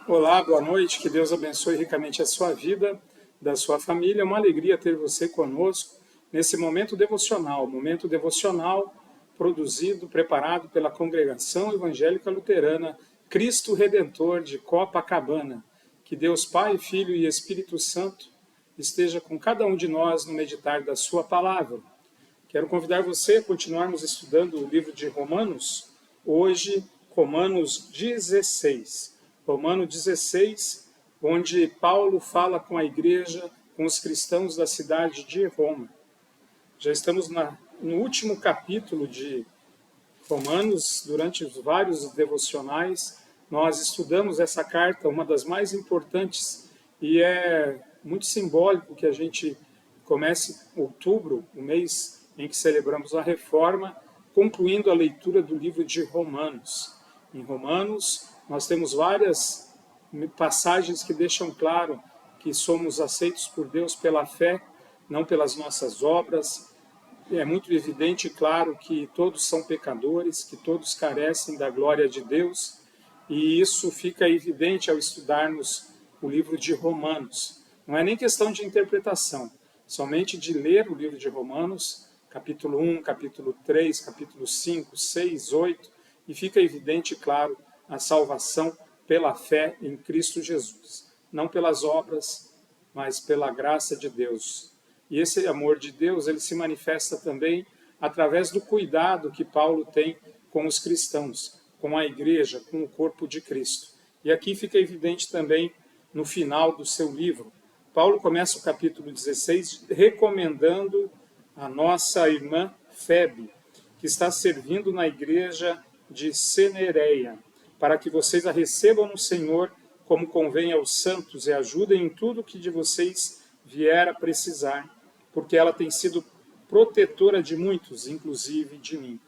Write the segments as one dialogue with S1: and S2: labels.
S1: Olá, boa noite, que Deus abençoe ricamente a sua vida, da sua família. É uma alegria ter você conosco nesse momento devocional produzido, preparado pela Congregação Evangélica Luterana Cristo Redentor de Copacabana. Que Deus Pai, Filho e Espírito Santo esteja com cada um de nós no meditar da sua palavra. Quero convidar você a continuarmos estudando o livro de Romanos, hoje Romanos 16. Romanos 16, onde Paulo fala com a igreja, com os cristãos da cidade de Roma. Já estamos no último capítulo de Romanos. Durante os vários devocionais, nós estudamos essa carta, uma das mais importantes, e é muito simbólico que a gente comece outubro, o mês em que celebramos a Reforma, concluindo a leitura do livro de Romanos. Em Romanos, nós temos várias passagens que deixam claro que somos aceitos por Deus pela fé, não pelas nossas obras. É muito evidente e claro que todos são pecadores, que todos carecem da glória de Deus, e isso fica evidente ao estudarmos o livro de Romanos. Não é nem questão de interpretação, somente de ler o livro de Romanos, capítulo 1, capítulo 3, capítulo 5, 6, 8, e fica evidente e claro a salvação pela fé em Cristo Jesus. Não pelas obras, mas pela graça de Deus. E esse amor de Deus, ele se manifesta também através do cuidado que Paulo tem com os cristãos, com a igreja, com o corpo de Cristo. E aqui fica evidente também no final do seu livro. Paulo começa o capítulo 16 recomendando a nossa irmã Febe, que está servindo na igreja de Cenereia, para que vocês a recebam no Senhor como convém aos santos e ajudem em tudo que de vocês vier a precisar, porque ela tem sido protetora de muitos, inclusive de mim.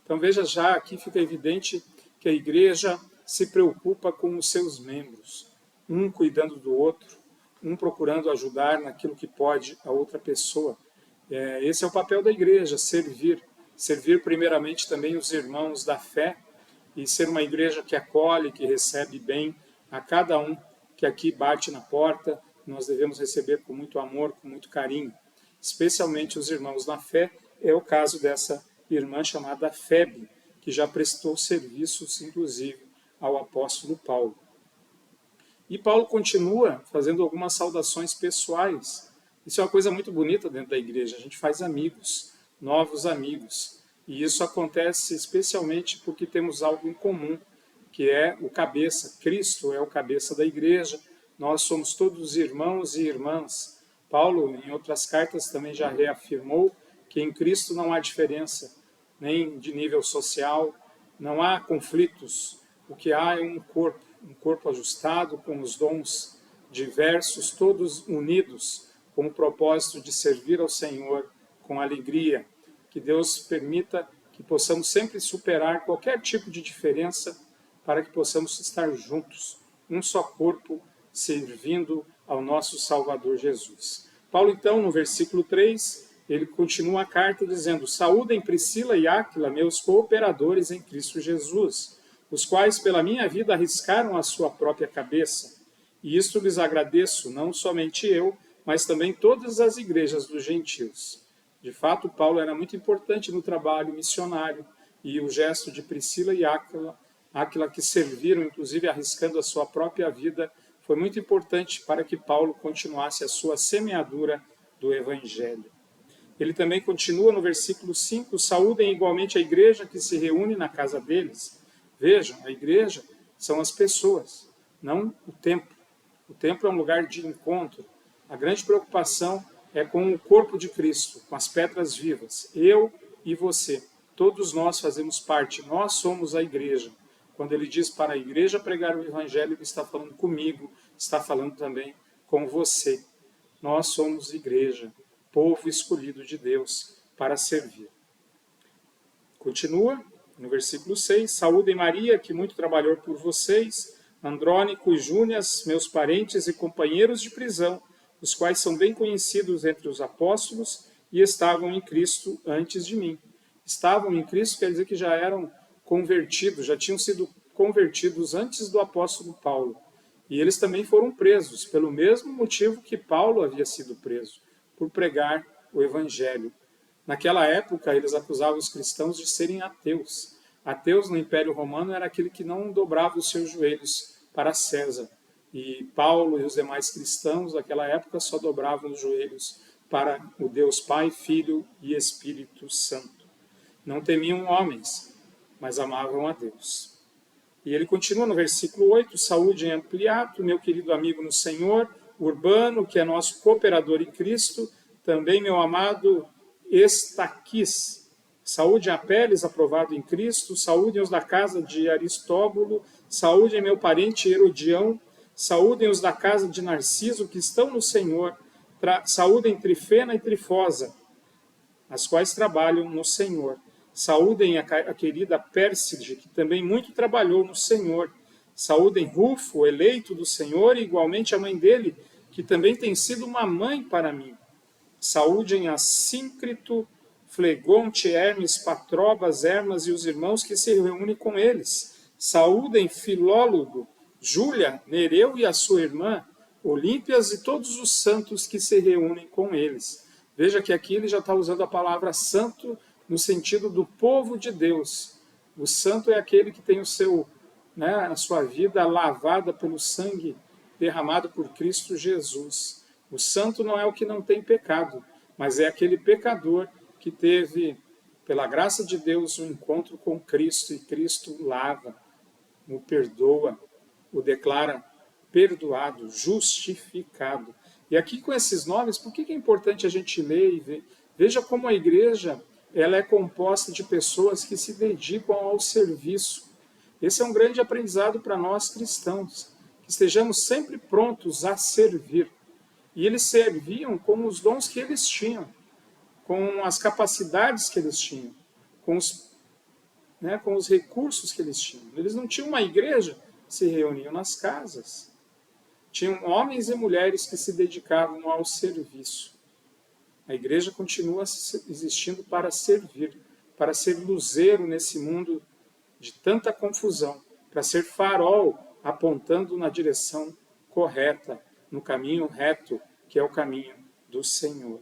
S1: Então veja já, aqui fica evidente que a igreja se preocupa com os seus membros, um cuidando do outro, um procurando ajudar naquilo que pode a outra pessoa. Esse é o papel da igreja, servir primeiramente também os irmãos da fé e ser uma igreja que acolhe, que recebe bem a cada um que aqui bate na porta. Nós devemos receber com muito amor, com muito carinho, especialmente os irmãos na fé. É o caso dessa irmã chamada Febe, que já prestou serviços, inclusive, ao apóstolo Paulo. E Paulo continua fazendo algumas saudações pessoais. Isso é uma coisa muito bonita dentro da igreja. A gente faz amigos, novos amigos. E isso acontece especialmente porque temos algo em comum, que é o cabeça. Cristo é o cabeça da igreja. Nós somos todos irmãos e irmãs. Paulo, em outras cartas, também já reafirmou que em Cristo não há diferença, nem de nível social, não há conflitos. O que há é um corpo ajustado, com os dons diversos, todos unidos, com o propósito de servir ao Senhor com alegria. Que Deus permita que possamos sempre superar qualquer tipo de diferença para que possamos estar juntos, um só corpo, servindo ao nosso Salvador Jesus. Paulo, então, no versículo 3, ele continua a carta dizendo: saúdem Priscila e Áquila, meus cooperadores em Cristo Jesus, os quais pela minha vida arriscaram a sua própria cabeça. E isto lhes agradeço, não somente eu, mas também todas as igrejas dos gentios. De fato, Paulo era muito importante no trabalho missionário, e o gesto de Priscila e Áquila que serviram, inclusive arriscando a sua própria vida, foi muito importante para que Paulo continuasse a sua semeadura do Evangelho. Ele também continua no versículo 5, saúdem igualmente a igreja que se reúne na casa deles. Vejam, a igreja são as pessoas, não o templo. O templo é um lugar de encontro. A grande preocupação é com o corpo de Cristo, com as pedras vivas. Eu e você, todos nós fazemos parte, nós somos a igreja. Quando ele diz para a igreja pregar o Evangelho, ele está falando comigo, está falando também com você. Nós somos igreja, povo escolhido de Deus para servir. Continua no versículo 6, saúdem Maria, que muito trabalhou por vocês, Andrônico e Júnias, meus parentes e companheiros de prisão, os quais são bem conhecidos entre os apóstolos e estavam em Cristo antes de mim. Estavam em Cristo quer dizer que já eram convertidos, já tinham sido convertidos antes do apóstolo Paulo. E eles também foram presos, pelo mesmo motivo que Paulo havia sido preso, por pregar o Evangelho. Naquela época, eles acusavam os cristãos de serem ateus. Ateus no Império Romano era aquele que não dobrava os seus joelhos para César. E Paulo e os demais cristãos daquela época só dobravam os joelhos para o Deus Pai, Filho e Espírito Santo. Não temiam homens, mas amavam a Deus. E ele continua no versículo 8, saúde em Ampliato, meu querido amigo no Senhor, Urbano, que é nosso cooperador em Cristo, também meu amado Estaquis, saúde em Apeles, aprovado em Cristo, saúde os da casa de Aristóbulo, saúde em meu parente Herodião, saúde os da casa de Narciso, que estão no Senhor, saúde em Trifena e Trifosa, as quais trabalham no Senhor. Saúdem a querida Pérside, que também muito trabalhou no Senhor. Saúdem Rufo, eleito do Senhor, e igualmente a mãe dele, que também tem sido uma mãe para mim. Saúdem a Síncrito, Flegonte, Hermes, Patrobas, Hermas e os irmãos que se reúnem com eles. Saúdem Filólogo, Júlia, Nereu e a sua irmã, Olímpias e todos os santos que se reúnem com eles. Veja que aqui ele já está usando a palavra santo no sentido do povo de Deus. O santo é aquele que tem a sua vida lavada pelo sangue derramado por Cristo Jesus. O santo não é o que não tem pecado, mas é aquele pecador que teve, pela graça de Deus, um encontro com Cristo, e Cristo lava, o perdoa, o declara perdoado, justificado. E aqui com esses nomes, por que é importante a gente ler e ver? Veja como a igreja ela é composta de pessoas que se dedicam ao serviço. Esse é um grande aprendizado para nós cristãos, que estejamos sempre prontos a servir. E eles serviam com os dons que eles tinham, com as capacidades que eles tinham, com os recursos que eles tinham. Eles não tinham uma igreja, se reuniam nas casas. Tinham homens e mulheres que se dedicavam ao serviço. A igreja continua existindo para servir, para ser luzeiro nesse mundo de tanta confusão, para ser farol apontando na direção correta, no caminho reto, que é o caminho do Senhor.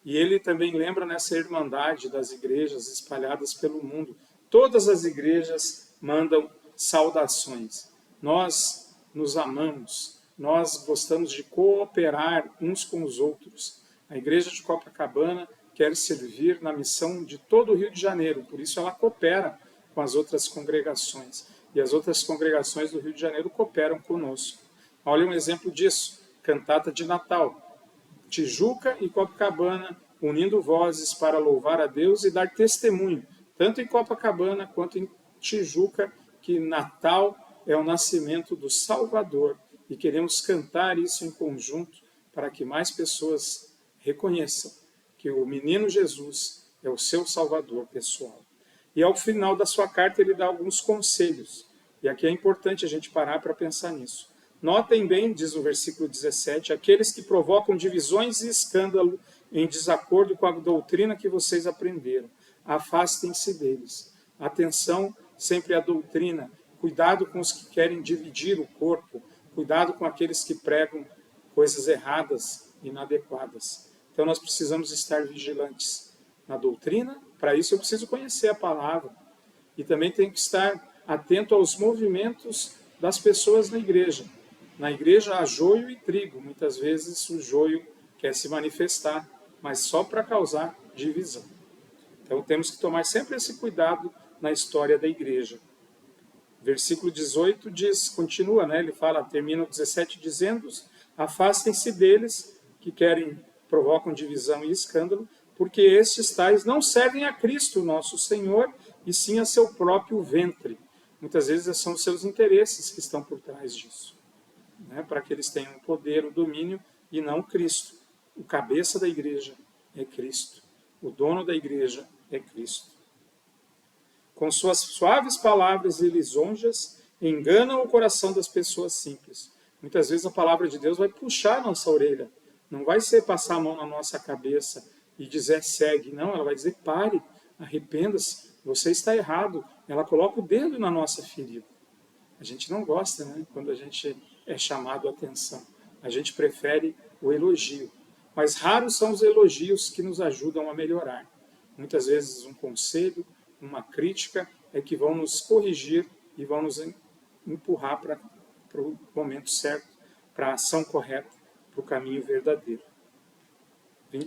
S1: E ele também lembra nessa irmandade das igrejas espalhadas pelo mundo. Todas as igrejas mandam saudações. Nós nos amamos, nós gostamos de cooperar uns com os outros. A igreja de Copacabana quer servir na missão de todo o Rio de Janeiro, por isso ela coopera com as outras congregações. E as outras congregações do Rio de Janeiro cooperam conosco. Olha um exemplo disso, cantata de Natal. Tijuca e Copacabana unindo vozes para louvar a Deus e dar testemunho, tanto em Copacabana quanto em Tijuca, que Natal é o nascimento do Salvador. E queremos cantar isso em conjunto para que mais pessoas reconheçam que o menino Jesus é o seu Salvador pessoal. E ao final da sua carta ele dá alguns conselhos. E aqui é importante a gente parar para pensar nisso. Notem bem, diz o versículo 17, aqueles que provocam divisões e escândalo em desacordo com a doutrina que vocês aprenderam. Afastem-se deles. Atenção sempre à doutrina. Cuidado com os que querem dividir o corpo. Cuidado com aqueles que pregam coisas erradas, inadequadas. Então nós precisamos estar vigilantes na doutrina. Para isso eu preciso conhecer a palavra. E também tenho que estar atento aos movimentos das pessoas na igreja. Na igreja há joio e trigo. Muitas vezes o joio quer se manifestar, mas só para causar divisão. Então temos que tomar sempre esse cuidado na história da igreja. Versículo 18 continua, ele termina o 17 dizendo: afastem-se deles que provocam divisão e escândalo, porque estes tais não servem a Cristo, nosso Senhor, e sim a seu próprio ventre. Muitas vezes são os seus interesses que estão por trás disso, para que eles tenham o poder, o domínio, e não Cristo. O cabeça da igreja é Cristo. O dono da igreja é Cristo. Com suas suaves palavras e lisonjas, enganam o coração das pessoas simples. Muitas vezes a palavra de Deus vai puxar a nossa orelha. Não vai ser passar a mão na nossa cabeça e dizer segue. Não, ela vai dizer pare, arrependa-se, você está errado. Ela coloca o dedo na nossa ferida. A gente não gosta, né, quando a gente é chamado a atenção. A gente prefere o elogio. Mas raros são os elogios que nos ajudam a melhorar. Muitas vezes um conselho, uma crítica é que vão nos corrigir e vão nos empurrar para o momento certo, para a ação correta, para o caminho verdadeiro.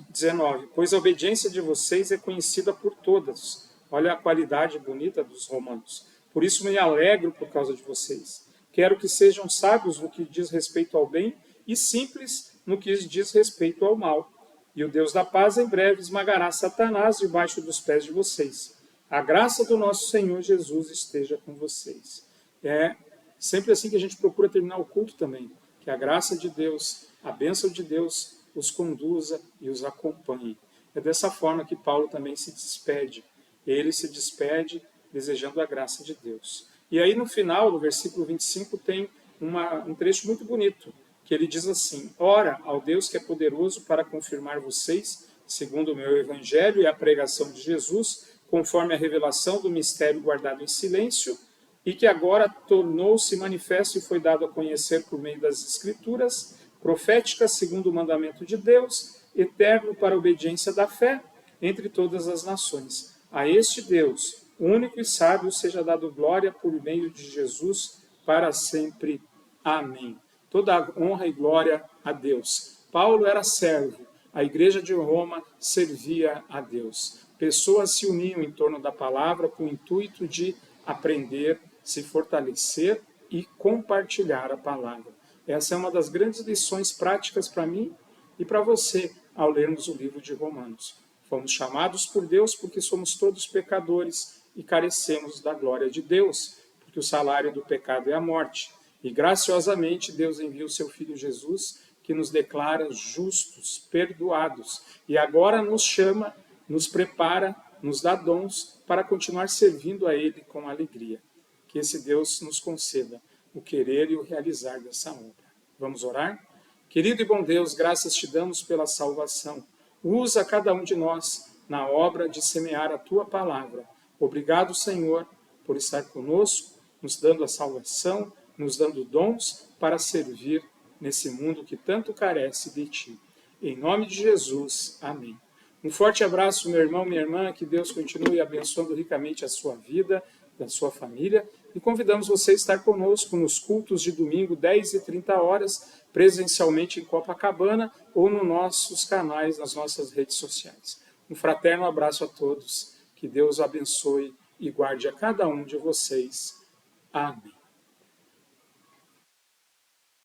S1: 19. Pois a obediência de vocês é conhecida por todas. Olha a qualidade bonita dos romanos. Por isso me alegro por causa de vocês. Quero que sejam sábios no que diz respeito ao bem e simples no que diz respeito ao mal. E o Deus da paz em breve esmagará Satanás debaixo dos pés de vocês. A graça do nosso Senhor Jesus esteja com vocês. É sempre assim que a gente procura terminar o culto também. Que a graça de Deus, a bênção de Deus os conduza e os acompanhe. É dessa forma que Paulo também se despede. Ele se despede desejando a graça de Deus. E aí no final, no versículo 25, tem um trecho muito bonito, que ele diz assim: ora ao Deus que é poderoso para confirmar vocês, segundo o meu evangelho e a pregação de Jesus, conforme a revelação do mistério guardado em silêncio, e que agora tornou-se manifesto e foi dado a conhecer por meio das Escrituras, proféticas segundo o mandamento de Deus, eterno para a obediência da fé entre todas as nações. A este Deus, único e sábio, seja dado glória por meio de Jesus para sempre. Amém. Toda honra e glória a Deus. Paulo era servo, a igreja de Roma servia a Deus. Pessoas se uniam em torno da palavra com o intuito de aprender, se fortalecer e compartilhar a palavra. Essa é uma das grandes lições práticas para mim e para você ao lermos o livro de Romanos. Fomos chamados por Deus porque somos todos pecadores e carecemos da glória de Deus, porque o salário do pecado é a morte. E graciosamente Deus envia o seu Filho Jesus, que nos declara justos, perdoados, e agora nos chama, nos prepara, nos dá dons para continuar servindo a Ele com alegria. Que esse Deus nos conceda o querer e o realizar dessa obra. Vamos orar? Querido e bom Deus, graças te damos pela salvação. Usa cada um de nós na obra de semear a tua palavra. Obrigado, Senhor, por estar conosco, nos dando a salvação, nos dando dons para servir nesse mundo que tanto carece de ti. Em nome de Jesus, amém. Um forte abraço, meu irmão, minha irmã, que Deus continue abençoando ricamente a sua vida, da sua família, e convidamos você a estar conosco nos cultos de domingo, 10h30, presencialmente em Copacabana ou nos nossos canais, nas nossas redes sociais. Um fraterno abraço a todos, que Deus abençoe e guarde a cada um de vocês. Amém.